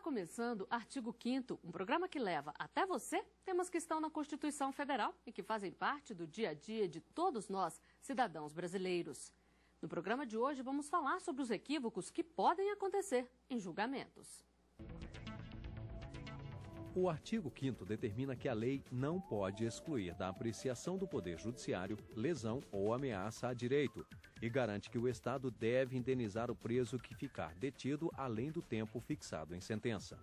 começando Artigo 5º, um programa que leva até você temas que estão na Constituição Federal e que fazem parte do dia a dia de todos nós, cidadãos brasileiros. No programa de hoje vamos falar sobre os equívocos que podem acontecer em julgamentos. O artigo 5º determina que a lei não pode excluir da apreciação do Poder Judiciário lesão ou ameaça a direito e garante que o Estado deve indenizar o preso que ficar detido além do tempo fixado em sentença.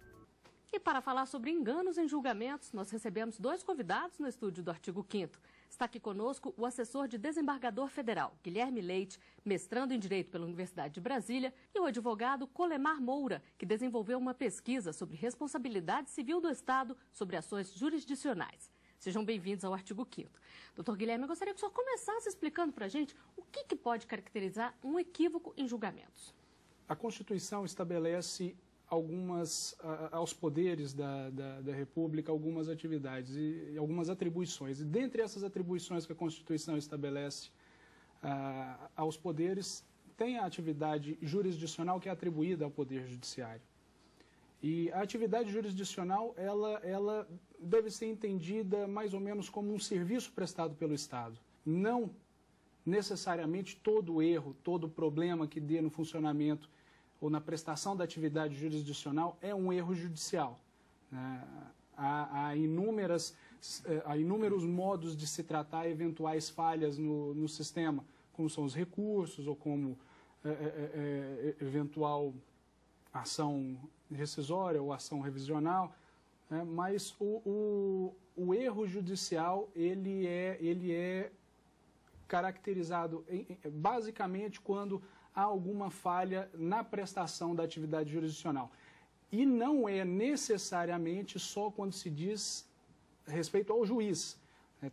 E para falar sobre enganos em julgamentos, nós recebemos dois convidados no estúdio do Artigo 5º. Está aqui conosco o assessor de desembargador federal, Guilherme Leite, mestrando em Direito pela Universidade de Brasília, e o advogado Colemar Moura, que desenvolveu uma pesquisa sobre responsabilidade civil do Estado sobre ações jurisdicionais. Sejam bem-vindos ao Artigo 5º. Doutor Guilherme, eu gostaria que o senhor começasse explicando para a gente o que pode caracterizar um equívoco em julgamentos. A Constituição estabelece aos poderes da República algumas atividades e algumas atribuições. E dentre essas atribuições que a Constituição estabelece aos poderes, tem a atividade jurisdicional que é atribuída ao Poder Judiciário. E a atividade jurisdicional, ela deve ser entendida mais ou menos como um serviço prestado pelo Estado. Não necessariamente todo erro, todo problema que dê no funcionamento ou na prestação da atividade jurisdicional é um erro judicial. Há inúmeros modos de se tratar eventuais falhas no sistema, como são os recursos ou como eventual ação rescisória ou ação revisional, mas o erro judicial ele é caracterizado basicamente quando há alguma falha na prestação da atividade jurisdicional. E não é necessariamente só quando se diz respeito ao juiz.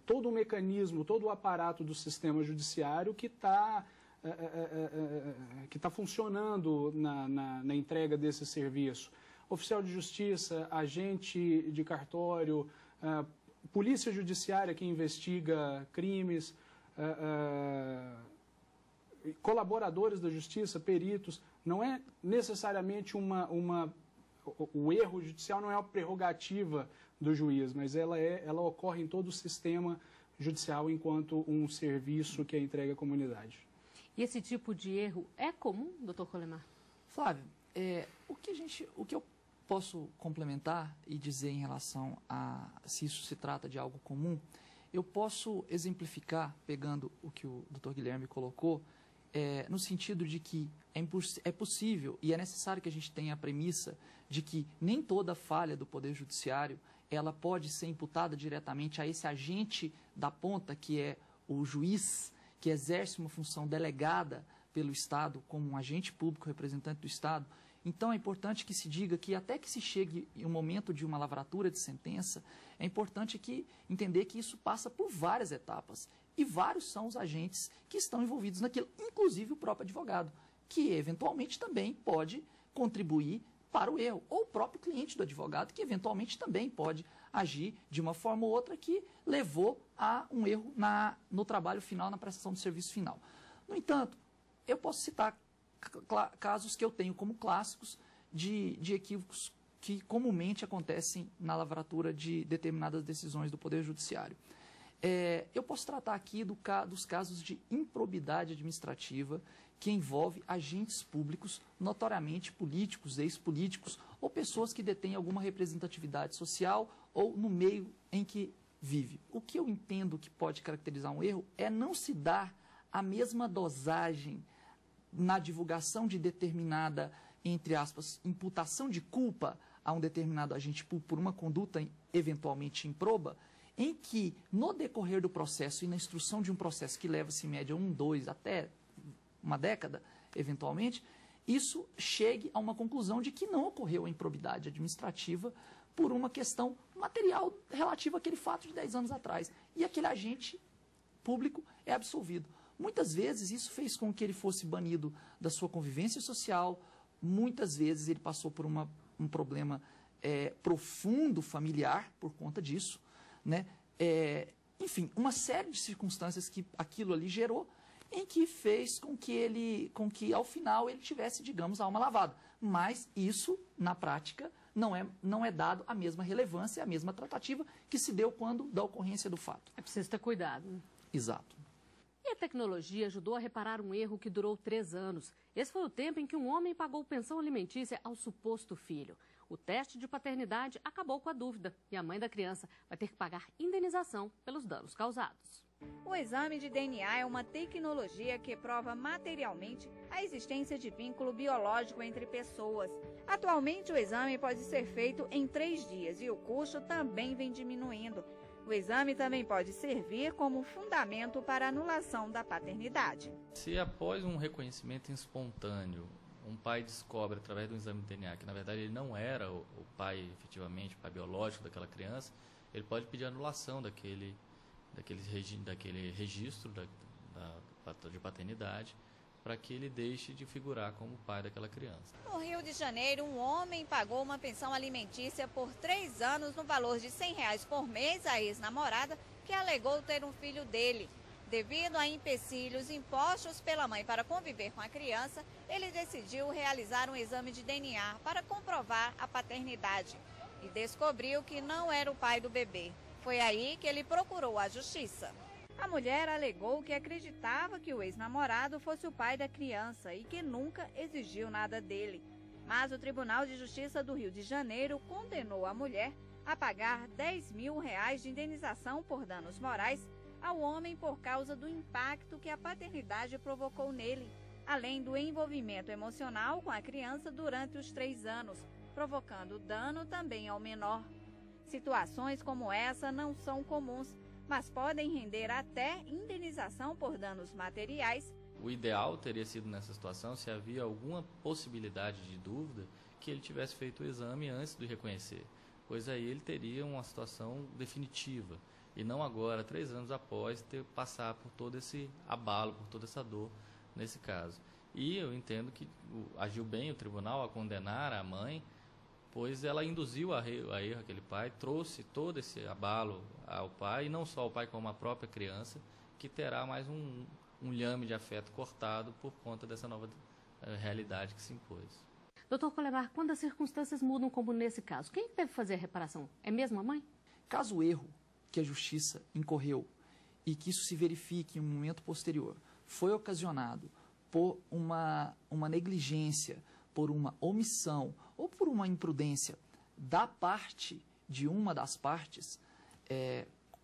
Todo o mecanismo, todo o aparato do sistema judiciário que está funcionando na entrega desse serviço. Oficial de justiça, agente de cartório, polícia judiciária que investiga crimes, colaboradores da justiça, peritos. Não é necessariamente o erro judicial não é uma prerrogativa do juiz, mas ela ocorre em todo o sistema judicial enquanto um serviço que é entregue à comunidade. E esse tipo de erro é comum, doutor Colemar? Flávio, o que eu posso complementar e dizer em relação a se isso se trata de algo comum, eu posso exemplificar, pegando o que o doutor Guilherme colocou, no sentido de que é possível e é necessário que a gente tenha a premissa de que nem toda falha do Poder Judiciário ela pode ser imputada diretamente a esse agente da ponta, que é o juiz, que exerce uma função delegada pelo Estado como um agente público representante do Estado. Então é importante que se diga que até que se chegue em um momento de uma lavratura de sentença, é importante entender que isso passa por várias etapas. E vários são os agentes que estão envolvidos naquilo, inclusive o próprio advogado, que eventualmente também pode contribuir para o erro, ou o próprio cliente do advogado, que eventualmente também pode agir de uma forma ou outra que levou a um erro no trabalho final, na prestação do serviço final. No entanto, eu posso citar casos que eu tenho como clássicos de equívocos que comumente acontecem na lavratura de determinadas decisões do Poder Judiciário. Eu posso tratar aqui dos casos de improbidade administrativa que envolve agentes públicos, notoriamente políticos, ex-políticos ou pessoas que detêm alguma representatividade social ou no meio em que vive. O que eu entendo que pode caracterizar um erro é não se dar a mesma dosagem na divulgação de determinada, entre aspas, imputação de culpa a um determinado agente público por uma conduta eventualmente improba, em que, no decorrer do processo e na instrução de um processo que leva-se em média 1, 2, até uma década, eventualmente, isso chegue a uma conclusão de que não ocorreu a improbidade administrativa por uma questão material relativa àquele fato de 10 anos atrás. E aquele agente público é absolvido. Muitas vezes isso fez com que ele fosse banido da sua convivência social, muitas vezes ele passou por um problema profundo familiar por conta disso, né? Enfim, uma série de circunstâncias que aquilo ali gerou, em que fez com que ao final ele tivesse, digamos, a alma lavada. Mas isso, na prática, não é dado a mesma relevância, a mesma tratativa que se deu quando da ocorrência do fato. É preciso ter cuidado, né? Exato. E a tecnologia ajudou a reparar um erro que durou 3 anos. Esse foi o tempo em que um homem pagou pensão alimentícia ao suposto filho. O teste de paternidade acabou com a dúvida e a mãe da criança vai ter que pagar indenização pelos danos causados. O exame de DNA é uma tecnologia que prova materialmente a existência de vínculo biológico entre pessoas. Atualmente, o exame pode ser feito em 3 dias e o custo também vem diminuindo. O exame também pode servir como fundamento para a anulação da paternidade. Se após um reconhecimento espontâneo, um pai descobre através do exame de DNA que na verdade ele não era o pai efetivamente, o pai biológico daquela criança, ele pode pedir anulação daquele registro de paternidade para que ele deixe de figurar como pai daquela criança. No Rio de Janeiro, um homem pagou uma pensão alimentícia por 3 anos no valor de R$100 por mês à ex-namorada que alegou ter um filho dele. Devido a empecilhos impostos pela mãe para conviver com a criança, ele decidiu realizar um exame de DNA para comprovar a paternidade e descobriu que não era o pai do bebê. Foi aí que ele procurou a justiça. A mulher alegou que acreditava que o ex-namorado fosse o pai da criança e que nunca exigiu nada dele. Mas o Tribunal de Justiça do Rio de Janeiro condenou a mulher a pagar R$10 mil de indenização por danos morais ao homem por causa do impacto que a paternidade provocou nele, além do envolvimento emocional com a criança durante os 3 anos, provocando dano também ao menor. Situações como essa não são comuns, mas podem render até indenização por danos materiais. O ideal teria sido nessa situação, se havia alguma possibilidade de dúvida, que ele tivesse feito o exame antes de reconhecer, pois aí ele teria uma situação definitiva, e não agora, 3 anos após, passar por todo esse abalo, por toda essa dor nesse caso. E eu entendo que agiu bem o tribunal a condenar a mãe, pois ela induziu a erro aquele pai, trouxe todo esse abalo ao pai, e não só ao pai como à própria criança, que terá mais um lhame de afeto cortado por conta dessa nova realidade que se impôs. Doutor Colemar, quando as circunstâncias mudam como nesse caso, quem deve fazer a reparação? É mesmo a mãe? Caso o erro que a justiça incorreu e que isso se verifique em um momento posterior foi ocasionado por uma negligência, por uma omissão ou por uma imprudência da parte de uma das partes,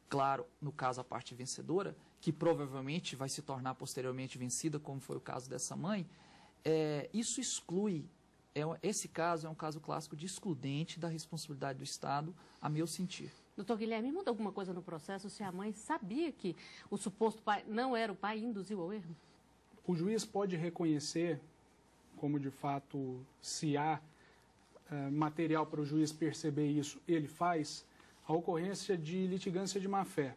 claro, no caso a parte vencedora, que provavelmente vai se tornar posteriormente vencida, como foi o caso dessa mãe, isso exclui, esse caso é um caso clássico de excludente da responsabilidade do Estado, a meu sentir. Doutor Guilherme, muda alguma coisa no processo se a mãe sabia que o suposto pai não era o pai e induziu ao erro? O juiz pode reconhecer, como de fato se há material para o juiz perceber isso, ele faz, a ocorrência de litigância de má-fé.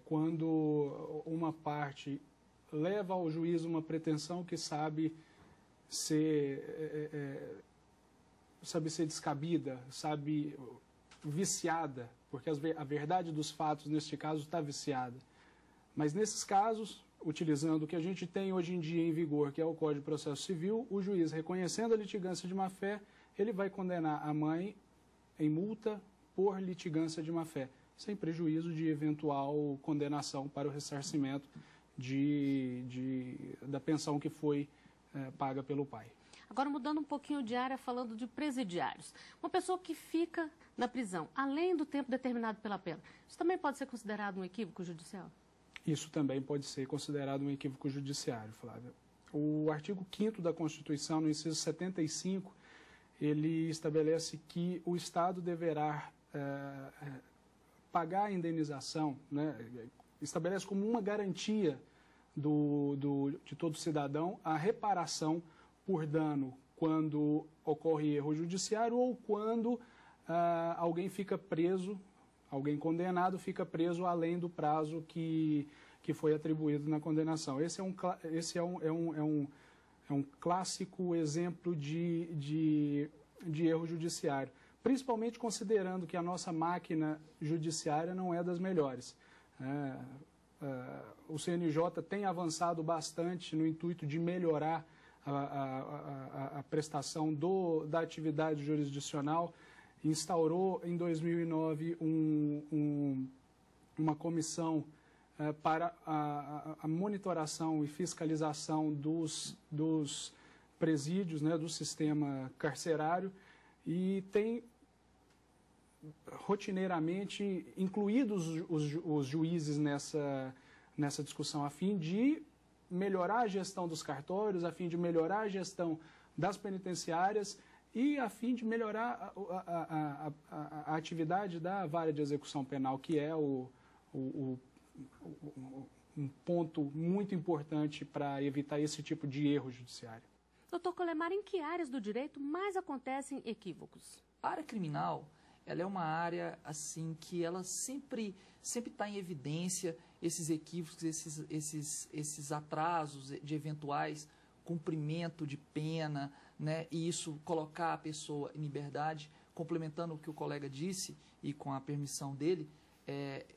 Quando uma parte leva ao juiz uma pretensão que sabe ser descabida, sabe viciada, porque a verdade dos fatos, neste caso, está viciada. Mas nesses casos, utilizando o que a gente tem hoje em dia em vigor, que é o Código de Processo Civil, o juiz, reconhecendo a litigância de má-fé, ele vai condenar a mãe em multa por litigância de má-fé, sem prejuízo de eventual condenação para o ressarcimento da pensão que foi paga pelo pai. Agora, mudando um pouquinho de área, falando de presidiários. Uma pessoa que fica na prisão, além do tempo determinado pela pena, isso também pode ser considerado um equívoco judicial? Isso também pode ser considerado um equívoco judiciário, Flávia. O artigo 5º da Constituição, no inciso 75, ele estabelece que o Estado deverá pagar a indenização, né, estabelece como uma garantia de todo cidadão a reparação por dano quando ocorre erro judiciário ou quando alguém fica preso, alguém condenado fica preso além do prazo que foi atribuído na condenação. Esse é um clássico exemplo de erro judiciário, principalmente considerando que a nossa máquina judiciária não é das melhores. O CNJ tem avançado bastante no intuito de melhorar a prestação da atividade jurisdicional, instaurou em 2009 uma comissão para a monitoração e fiscalização dos presídios, né, do sistema carcerário, e tem rotineiramente incluídos os juízes nessa discussão, a fim de melhorar a gestão dos cartórios, a fim de melhorar a gestão das penitenciárias e a fim de melhorar a atividade da vara de execução penal, que é um ponto muito importante para evitar esse tipo de erro judiciário. Doutor Colemar, em que áreas do direito mais acontecem equívocos? A área criminal, ela é uma área assim que ela sempre está em evidência esses equívocos, esses atrasos de eventuais cumprimento de pena, né? E isso colocar a pessoa em liberdade. Complementando o que o colega disse e com a permissão dele,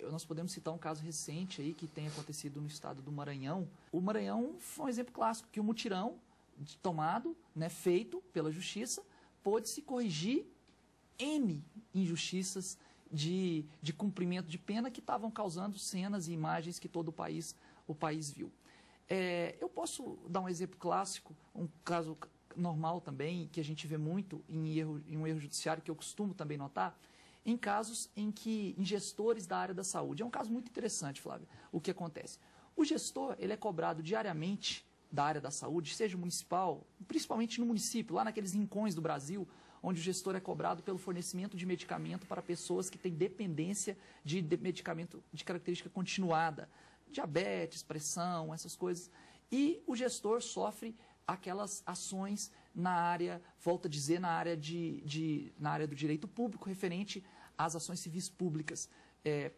nós podemos citar um caso recente aí que tem acontecido no estado do Maranhão. O Maranhão foi um exemplo clássico, que o mutirão tomado, né, feito pela justiça, pôde-se corrigir N injustiças de cumprimento de pena que estavam causando cenas e imagens que todo o país viu. Eu posso dar um exemplo clássico, um caso normal também, que a gente vê muito em um erro judiciário, que eu costumo também notar, em casos em gestores da área da saúde. É um caso muito interessante, Flávia, o que acontece. O gestor, ele é cobrado diariamente da área da saúde, seja municipal, principalmente no município, lá naqueles rincões do Brasil, onde o gestor é cobrado pelo fornecimento de medicamento para pessoas que têm dependência de medicamento de característica continuada, diabetes, pressão, essas coisas. E o gestor sofre aquelas ações na área, volto a dizer, na área do direito público, referente às ações civis públicas,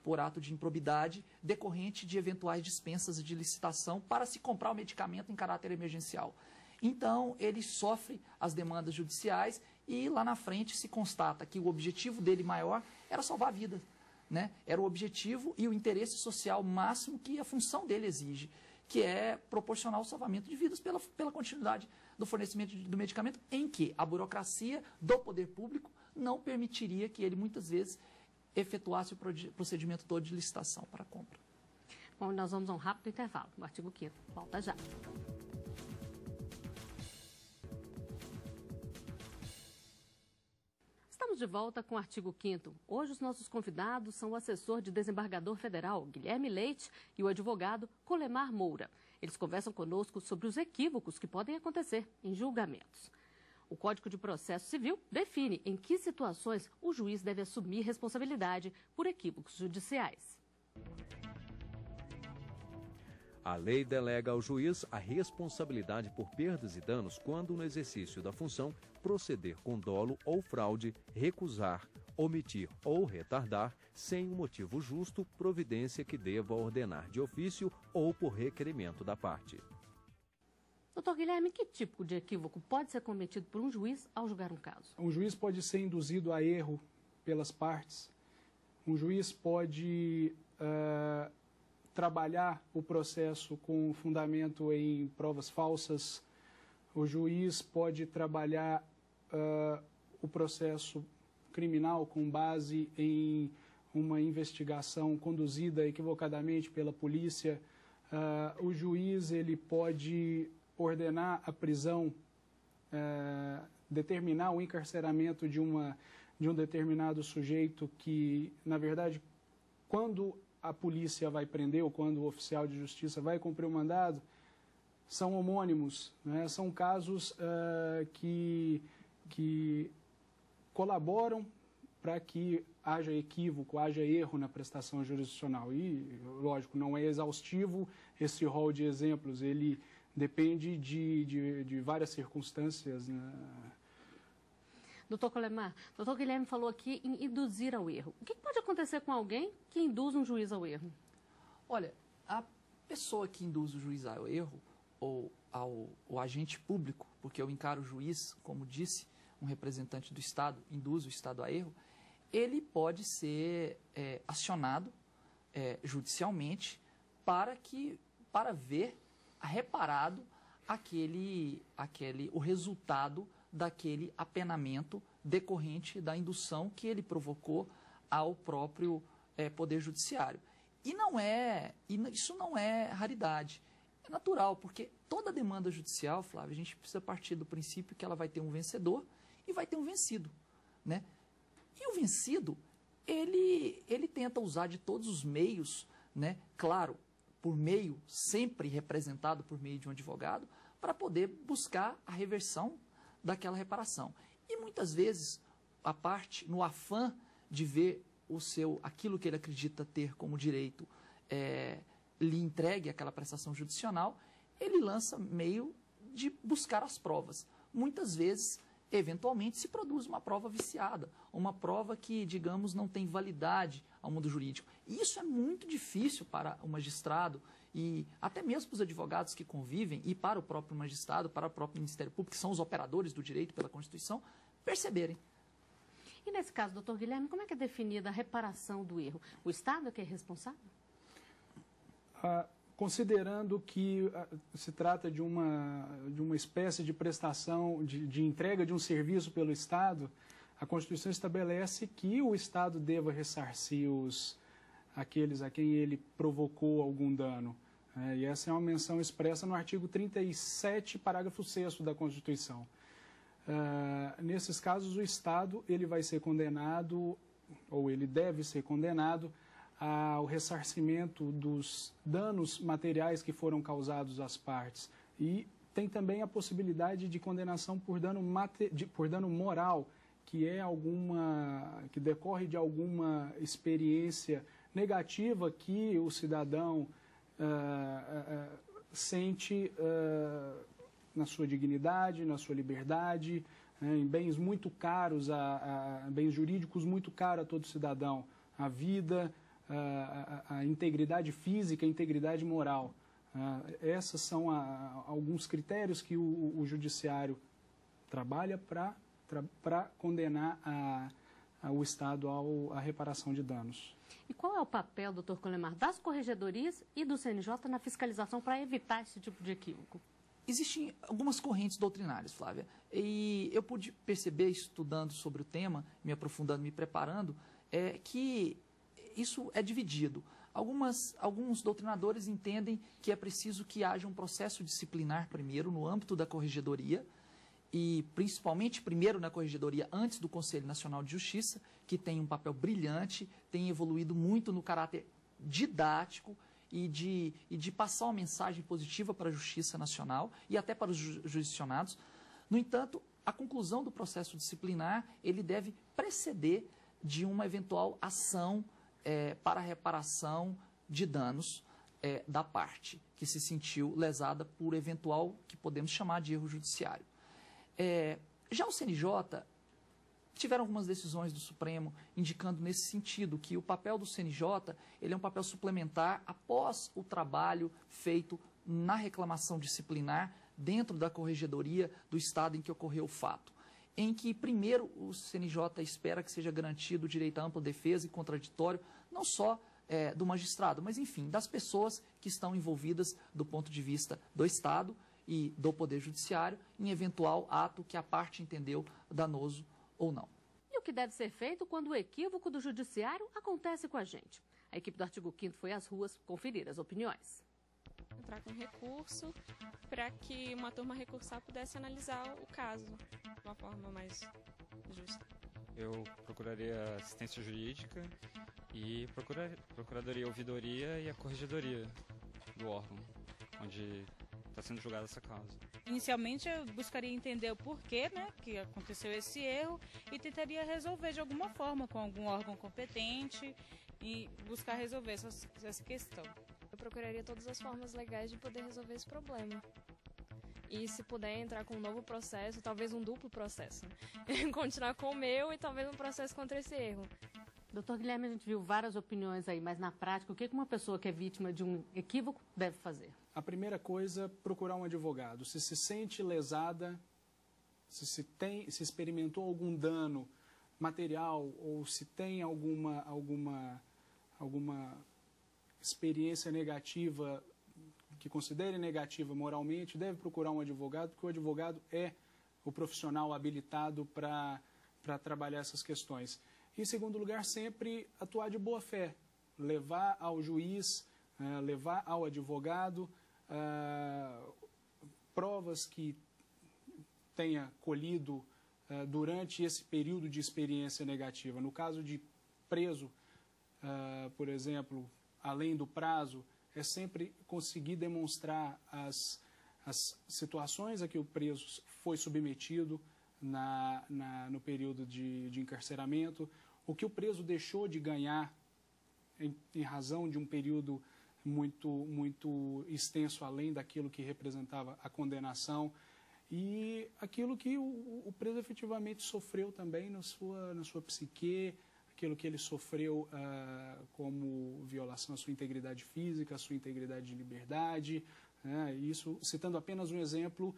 por ato de improbidade, decorrente de eventuais dispensas de licitação para se comprar o medicamento em caráter emergencial. Então, ele sofre as demandas judiciais e lá na frente se constata que o objetivo dele maior era salvar vidas, né? Era o objetivo e o interesse social máximo que a função dele exige, que é proporcionar o salvamento de vidas pela continuidade do fornecimento do medicamento, em que a burocracia do poder público não permitiria que ele, muitas vezes, efetuasse o procedimento todo de licitação para a compra. Bom, nós vamos a um rápido intervalo no artigo 5º. Volta já. Estamos de volta com o artigo 5º. Hoje os nossos convidados são o assessor de desembargador federal, Guilherme Leite, e o advogado Colemar Moura. Eles conversam conosco sobre os equívocos que podem acontecer em julgamentos. O Código de Processo Civil define em que situações o juiz deve assumir responsabilidade por equívocos judiciais. A lei delega ao juiz a responsabilidade por perdas e danos quando, no exercício da função, proceder com dolo ou fraude, recusar, omitir ou retardar, sem um motivo justo, providência que deva ordenar de ofício ou por requerimento da parte. Doutor Guilherme, que tipo de equívoco pode ser cometido por um juiz ao julgar um caso? Um juiz pode ser induzido a erro pelas partes. Um juiz pode trabalhar o processo com fundamento em provas falsas. O juiz pode trabalhar o processo criminal com base em uma investigação conduzida equivocadamente pela polícia. O juiz ele pode ordenar a prisão, determinar o encarceramento de um determinado sujeito que, na verdade, quando a polícia vai prender ou quando o oficial de justiça vai cumprir o mandado, são homônimos, né? São casos que colaboram para que haja equívoco, haja erro na prestação jurisdicional. E, lógico, não é exaustivo esse rol de exemplos, ele depende de várias circunstâncias, né? Doutor Colemar, doutor Guilherme falou aqui em induzir ao erro. O que pode acontecer com alguém que induz um juiz ao erro? Olha, a pessoa que induz o juiz ao erro, ou o agente público, porque eu encaro o juiz, como disse, um representante do Estado, induz o Estado a erro, ele pode ser acionado judicialmente para ver reparado o resultado daquele apenamento decorrente da indução que ele provocou ao próprio Poder Judiciário. Isso não é raridade. É natural, porque toda demanda judicial, Flávio, a gente precisa partir do princípio que ela vai ter um vencedor e vai ter um vencido, né? E o vencido, ele tenta usar de todos os meios, né? Claro, por meio, sempre representado por meio de um advogado, para poder buscar a reversão daquela reparação. E muitas vezes, no afã de ver aquilo que ele acredita ter como direito lhe entregue aquela prestação judicial, ele lança meio de buscar as provas. Muitas vezes, eventualmente, se produz uma prova viciada, uma prova que, digamos, não tem validade ao mundo jurídico. E isso é muito difícil para o magistrado e até mesmo para os advogados que convivem e para o próprio magistrado, para o próprio Ministério Público, que são os operadores do direito pela Constituição, perceberem. E nesse caso, doutor Guilherme, como é que é definida a reparação do erro? O Estado é que é responsável? Considerando que se trata de uma espécie de prestação, de entrega de um serviço pelo Estado, a Constituição estabelece que o Estado deva ressarcir aqueles a quem ele provocou algum dano. E essa é uma menção expressa no artigo 37, parágrafo 6º da Constituição. Nesses casos, o Estado ele vai ser condenado, ou ele deve ser condenado, ao ressarcimento dos danos materiais que foram causados às partes. E tem também a possibilidade de condenação por dano moral, que decorre de alguma experiência negativa que o cidadão sente na sua dignidade, na sua liberdade, em bens muito caros, bens jurídicos muito caros a todo cidadão, a vida, a integridade física, a integridade moral. Esses são alguns critérios que o judiciário trabalha para condenar o Estado à reparação de danos. E qual é o papel, doutor Colemar, das corregedorias e do CNJ na fiscalização para evitar esse tipo de equívoco? Existem algumas correntes doutrinárias, Flávia, e eu pude perceber, estudando sobre o tema, me aprofundando, me preparando, que isso é dividido. Alguns doutrinadores entendem que é preciso que haja um processo disciplinar primeiro no âmbito da corregedoria, e principalmente primeiro na corregedoria antes do Conselho Nacional de Justiça, que tem um papel brilhante, tem evoluído muito no caráter didático e de passar uma mensagem positiva para a Justiça Nacional e até para os jurisdicionados. No entanto, a conclusão do processo disciplinar, ele deve preceder de uma eventual ação para a reparação de danos da parte que se sentiu lesada por eventual, que podemos chamar de erro judiciário. Já o CNJ, tiveram algumas decisões do Supremo indicando nesse sentido que o papel do CNJ ele é um papel suplementar após o trabalho feito na reclamação disciplinar dentro da corregedoria do estado em que ocorreu o fato, em que primeiro o CNJ espera que seja garantido o direito à ampla defesa e contraditório, não só do magistrado, mas enfim, das pessoas que estão envolvidas do ponto de vista do Estado e do Poder Judiciário em eventual ato que a parte entendeu danoso ou não. E o que deve ser feito quando o equívoco do judiciário acontece com a gente? A equipe do Artigo 5º foi às ruas conferir as opiniões. Entrar com recurso para que uma turma recursal pudesse analisar o caso de uma forma mais justa. Eu procuraria assistência jurídica e procuradoria, ouvidoria e a corregedoria do órgão, onde está sendo julgada essa causa. Inicialmente eu buscaria entender o porquê, que aconteceu esse erro e tentaria resolver de alguma forma com algum órgão competente e buscar resolver essa questão. Eu procuraria todas as formas legais de poder resolver esse problema. E se puder entrar com um novo processo, talvez um duplo processo. Continuar com o meu e talvez um processo contra esse erro. Doutor Guilherme, a gente viu várias opiniões aí, mas na prática, o que uma pessoa que é vítima de um equívoco deve fazer? A primeira coisa, procurar um advogado. Se se sente lesada, se experimentou algum dano material ou se tem alguma experiência negativa que considere negativa moralmente deve procurar um advogado, porque o advogado é o profissional habilitado para trabalhar essas questões. Em segundo lugar, sempre atuar de boa fé, levar ao juiz, levar ao advogado provas que tenha colhido durante esse período de experiência negativa. No caso de preso, por exemplo, além do prazo, é sempre conseguir demonstrar as situações a que o preso foi submetido no período de encarceramento, o que o preso deixou de ganhar em razão de um período muito extenso além daquilo que representava a condenação e aquilo que o preso efetivamente sofreu também na sua psique, aquilo que ele sofreu como violação à sua integridade física, à sua integridade de liberdade, isso citando apenas um exemplo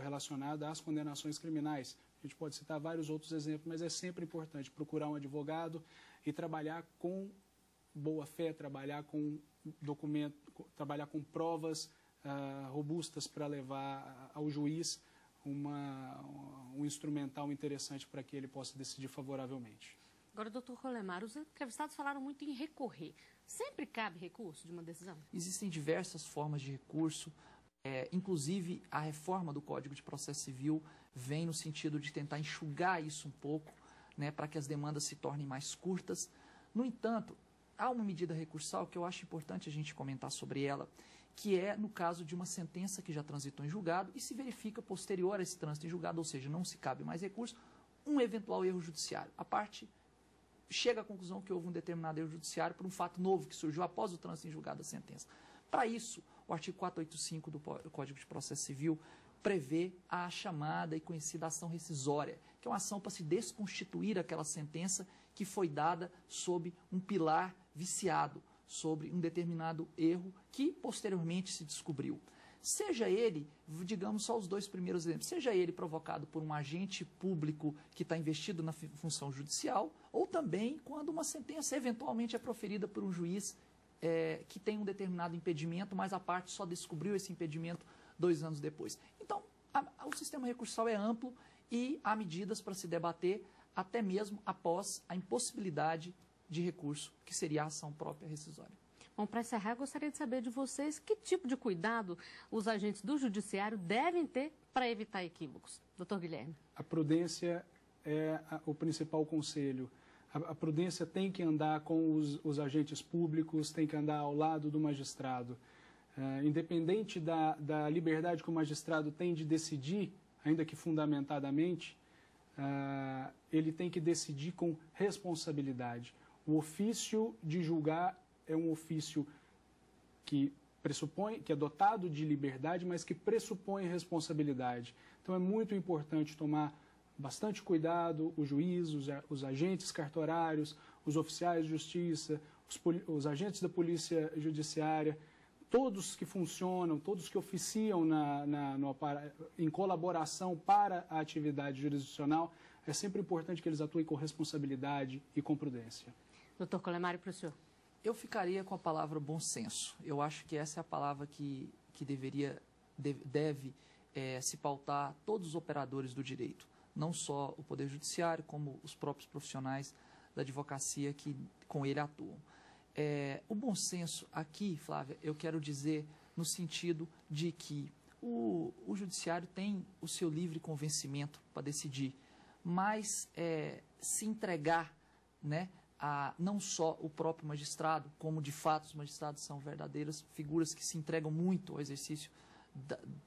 relacionado às condenações criminais. A gente pode citar vários outros exemplos, mas é sempre importante procurar um advogado e trabalhar com boa fé, trabalhar com documento, trabalhar com provas robustas para levar ao juiz um instrumental interessante para que ele possa decidir favoravelmente. Agora, doutor Colemar, os entrevistados falaram muito em recorrer. Sempre cabe recurso de uma decisão? Existem diversas formas de recurso, inclusive a reforma do Código de Processo Civil vem no sentido de tentar enxugar isso um pouco, né, para que as demandas se tornem mais curtas. No entanto, há uma medida recursal que eu acho importante a gente comentar sobre ela, que é no caso de uma sentença que já transitou em julgado e se verifica posterior a esse trânsito em julgado, ou seja, não se cabe mais recurso, um eventual erro judiciário. A parte chega à conclusão que houve um determinado erro judiciário por um fato novo que surgiu após o trânsito em julgado da sentença. Para isso, o artigo 485 do Código de Processo Civil prevê a chamada e conhecida ação rescisória, que é uma ação para se desconstituir aquela sentença que foi dada sob um pilar viciado, sobre um determinado erro que posteriormente se descobriu. Seja ele, digamos só os dois primeiros exemplos, seja ele provocado por um agente público que está investido na função judicial, ou também quando uma sentença eventualmente é proferida por um juiz que tem um determinado impedimento, mas a parte só descobriu esse impedimento 2 anos depois. Então, o sistema recursal é amplo e há medidas para se debater até mesmo após a impossibilidade de recurso, que seria a ação própria rescisória. Bom, para encerrar, eu gostaria de saber de vocês que tipo de cuidado os agentes do judiciário devem ter para evitar equívocos. Doutor Guilherme. A prudência é o principal conselho. A prudência tem que andar com os agentes públicos, tem que andar ao lado do magistrado. Independente da liberdade que o magistrado tem de decidir, ainda que fundamentadamente, ele tem que decidir com responsabilidade. O ofício de julgar é um ofício que é dotado de liberdade, mas que pressupõe responsabilidade. Então é muito importante tomar bastante cuidado, o juiz, os agentes cartorários, os oficiais de justiça, os agentes da polícia judiciária, todos que funcionam, todos que oficiam em colaboração para a atividade jurisdicional, é sempre importante que eles atuem com responsabilidade e com prudência. Doutor Colemar, para o senhor. Eu ficaria com a palavra bom senso. Eu acho que essa é a palavra que deve se pautar todos os operadores do direito. Não só o Poder Judiciário, como os próprios profissionais da advocacia que com ele atuam. O bom senso aqui, Flávia, eu quero dizer no sentido de que o Judiciário tem o seu livre convencimento para decidir, mas se entregar, né, a não só o próprio magistrado, como de fato os magistrados são verdadeiras figuras que se entregam muito ao exercício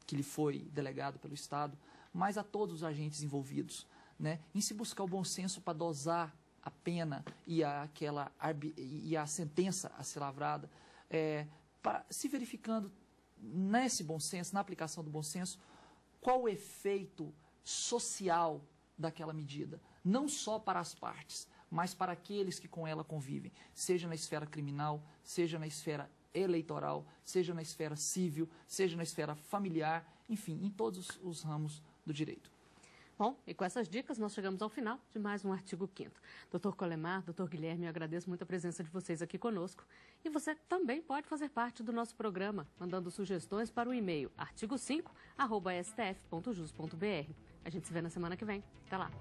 que lhe foi delegado pelo Estado, mas a todos os agentes envolvidos, né, em se buscar o bom senso para dosar a pena e a sentença a ser lavrada, para se verificando nesse bom senso, na aplicação do bom senso, qual o efeito social daquela medida, não só para as partes, mas para aqueles que com ela convivem, seja na esfera criminal, seja na esfera eleitoral, seja na esfera civil, seja na esfera familiar, enfim, em todos os ramos do direito. Bom, e com essas dicas nós chegamos ao final de mais um Artigo 5º. Dr. Colemar, Dr. Guilherme, eu agradeço muito a presença de vocês aqui conosco. E você também pode fazer parte do nosso programa, mandando sugestões para o e-mail artigo5@stf.jus.br. A gente se vê na semana que vem. Até lá!